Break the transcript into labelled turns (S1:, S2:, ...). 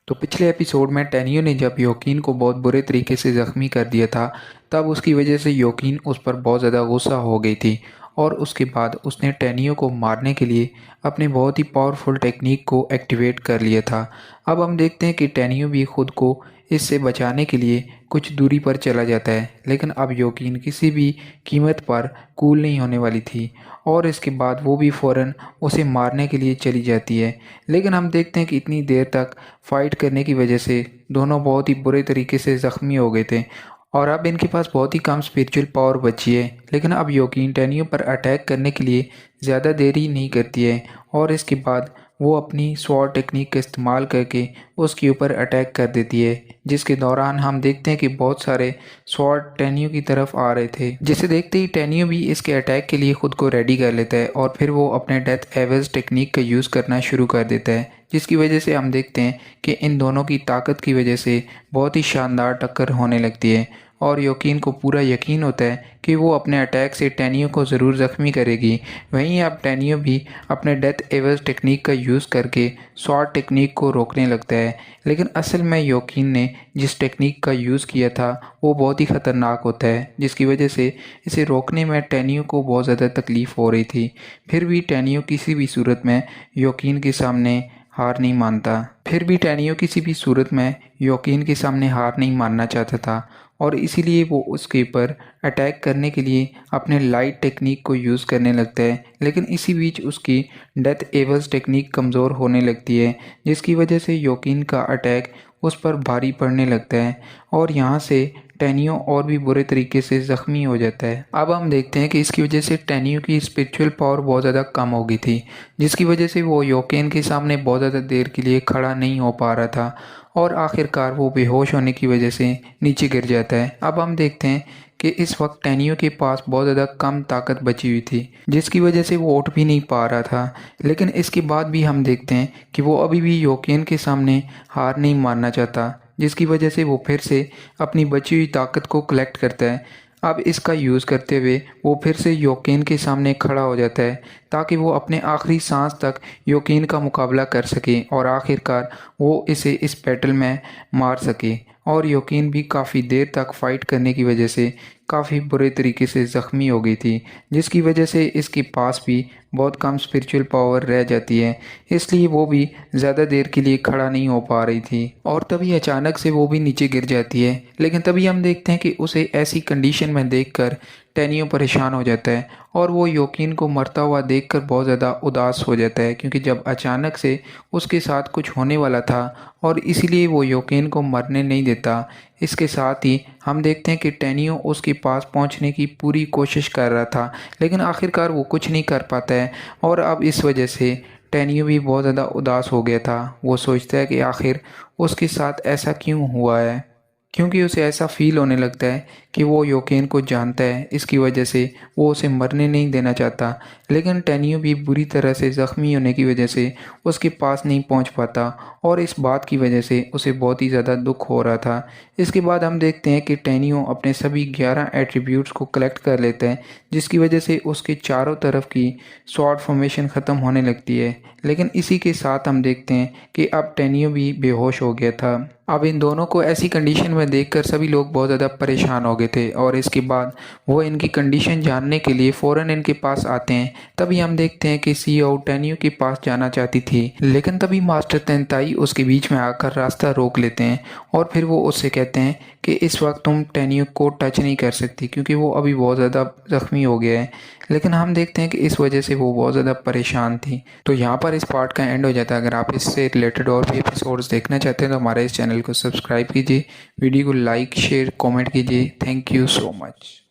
S1: तो पिछले एपिसोड में टेनियो ने जब योकीन को बहुत बुरे तरीके से ज़ख्मी कर दिया था, तब उसकी वजह से योकीन उस पर बहुत ज़्यादा गुस्सा हो गई थी और उसके बाद उसने टेनियो को मारने के लिए अपने बहुत ही पावरफुल टेक्निक को एक्टिवेट कर लिया था। अब हम देखते हैं कि टेनियो भी खुद को इससे बचाने के लिए कुछ दूरी पर चला जाता है, लेकिन अब योकीन किसी भी कीमत पर कूल नहीं होने वाली थी और इसके बाद वो भी फ़ौरन उसे मारने के लिए चली जाती है। लेकिन हम देखते हैं कि इतनी देर तक फ़ाइट करने की वजह से दोनों बहुत ही बुरे तरीके से ज़ख्मी हो गए थे और अब इनके पास बहुत ही कम स्पिरिचुअल पावर बची है। लेकिन अब योकीन टेनियो पर अटैक करने के लिए ज़्यादा देरी नहीं करती है और इसके बाद वो अपनी स्वॉर्ड टेक्निक का इस्तेमाल करके उसके ऊपर अटैक कर देती है, जिसके दौरान हम देखते हैं कि बहुत सारे स्वॉर्ड टेनियो की तरफ आ रहे थे, जिसे देखते ही टेनियो भी इसके अटैक के लिए खुद को रेडी कर लेता है और फिर वो अपने डेथ एवेज टेक्निक का यूज़ करना शुरू कर देता है, जिसकी वजह से हम देखते हैं कि इन दोनों की ताकत की वजह से बहुत ही शानदार टक्कर होने लगती है और योकीन को पूरा यकीन होता है कि वो अपने अटैक से टेनियो को ज़रूर ज़ख्मी करेगी। वहीं अब टेनियो भी अपने डेथ एवेज टेक्निक का यूज़ करके स्वॉर्ड टेक्निक को रोकने लगता है, लेकिन असल में योकीन ने जिस टेक्निक का यूज़ किया था वो बहुत ही ख़तरनाक होता है, जिसकी वजह से इसे रोकने में टेनियो को बहुत ज़्यादा तकलीफ़ हो रही थी। फिर भी टेनियो किसी भी सूरत में योकीन के सामने हार नहीं मानता। फिर भी टेनियो किसी भी सूरत में योकीन के सामने हार नहीं मानना चाहता था और इसीलिए वो उसके ऊपर अटैक करने के लिए अपने लाइट टेक्निक को यूज़ करने लगता है, लेकिन इसी बीच उसकी डेथ एवल्स टेक्निक कमज़ोर होने लगती है, जिसकी वजह से योकीन का अटैक उस पर भारी पड़ने लगता है और यहाँ से टेनियो और भी बुरे तरीके से ज़ख्मी हो जाता है। अब हम देखते हैं कि इसकी वजह से टेनियो की स्पिरिचुअल पावर बहुत ज़्यादा कम हो गई थी, जिसकी वजह से वो योकेन के सामने बहुत ज़्यादा देर के लिए खड़ा नहीं हो पा रहा था और आखिरकार वो बेहोश होने की वजह से नीचे गिर जाता है। अब हम देखते हैं कि इस वक्त टेनियो के पास बहुत ज़्यादा कम ताकत बची हुई थी, जिसकी वजह से वो उठ भी नहीं पा रहा था। लेकिन इसके बाद भी हम देखते हैं कि वो अभी भी योकेन के सामने हार नहीं मानना चाहता, जिसकी वजह से वो फिर से अपनी बची हुई ताकत को कलेक्ट करता है। अब इसका यूज़ करते हुए वो फिर से योकेन के सामने खड़ा हो जाता है ताकि वो अपने आखिरी सांस तक योकेन का मुकाबला कर सके और आखिरकार वो इसे इस बैटल में मार सके। और योकेन भी काफ़ी देर तक फ़ाइट करने की वजह से काफ़ी बुरे तरीके से ज़ख्मी हो गई थी, जिसकी वजह से इसके पास भी बहुत कम स्पिरिचुअल पावर रह जाती है, इसलिए वो भी ज़्यादा देर के लिए खड़ा नहीं हो पा रही थी और तभी अचानक से वो भी नीचे गिर जाती है। लेकिन तभी हम देखते हैं कि उसे ऐसी कंडीशन में देखकर टेनियो परेशान हो जाता है और वो योकीन को मरता हुआ देखकर बहुत ज़्यादा उदास हो जाता है, क्योंकि जब अचानक से उसके साथ कुछ होने वाला था और इसीलिए वो योकीन को मरने नहीं देता। इसके साथ ही हम देखते हैं कि टेनियो उसके पास पहुंचने की पूरी कोशिश कर रहा था, लेकिन आखिरकार वो कुछ नहीं कर पाता है और अब इस वजह से टेनियो भी बहुत ज़्यादा उदास हो गया था। वो सोचता है कि आखिर उसके साथ ऐसा क्यों हुआ है, क्योंकि उसे ऐसा फील होने लगता है कि वो योकेन को जानता है, इसकी वजह से वो उसे मरने नहीं देना चाहता। लेकिन टेनियो भी बुरी तरह से ज़ख्मी होने की वजह से उसके पास नहीं पहुंच पाता और इस बात की वजह से उसे बहुत ही ज़्यादा दुख हो रहा था। इसके बाद हम देखते हैं कि टेनियो अपने सभी 11 एट्रीब्यूट्स को कलेक्ट कर लेता है, जिसकी वजह से उसके चारों तरफ की स्वॉर्ड फॉर्मेशन ख़त्म होने लगती है। लेकिन इसी के साथ हम देखते हैं कि अब टेनियो भी बेहोश हो गया था। अब इन दोनों को ऐसी कंडीशन में देखकर सभी लोग बहुत ज़्यादा परेशान हो गए थे और इसके बाद वो इनकी कंडीशन जानने के लिए फ़ौरन इनके पास आते हैं। तभी हम देखते हैं कि सीईओ टेनियो के पास जाना चाहती थी, लेकिन तभी मास्टर तेंताई उसके बीच में आकर रास्ता रोक लेते हैं और फिर वो उससे कहते हैं कि इस वक्त तुम टेनियो को टच नहीं कर सकती, क्योंकि वो अभी बहुत ज़्यादा ज़ख्मी हो गया है। लेकिन हम देखते हैं कि इस वजह से वो बहुत ज़्यादा परेशान थी। तो यहाँ पर इस पार्ट का एंड हो जाता है। अगर आप इससे रिलेटेड और भी एपिसोड्स देखना चाहते हैं तो हमारे इस चैनल को सब्सक्राइब कीजिए, वीडियो को लाइक शेयर कमेंट कीजिए। Thank you so much.